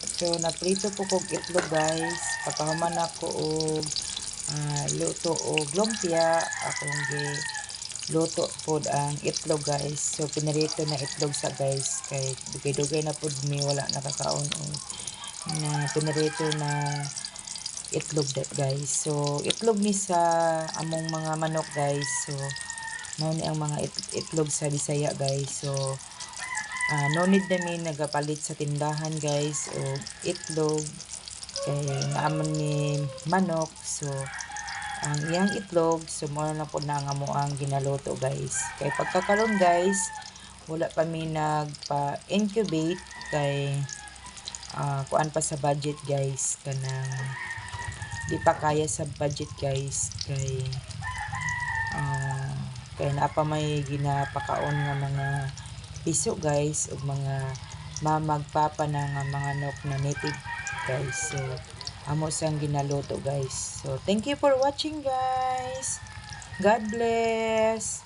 So naprito po kog itlog guys. Papahuman ako og luto og lumpia akong gi luto pod ang itlog guys. So pinarito na itlog sa guys kay dugay-dugay na pod mi wala nakakaon og na pinarito na itlog guys. So itlog ni sa among mga manok guys. So mao ni ang mga itlog sa Bisaya guys. So no need na mi nagapalit sa tindahan guys o itlog kay naaman ni manok. So ang iyang itlog so mo na po na nga mo ang ginaluto guys. Kay pagkakaroon guys wala pa mi nagpa incubate kay kuan pa sa budget guys kanang di pa kaya sa budget guys kay naapa may ginapakaon nga mga piso guys ug mga mamagpapa na nga mga nok na native guys. So amo sang ginaluto guys. So thank you for watching guys. God bless.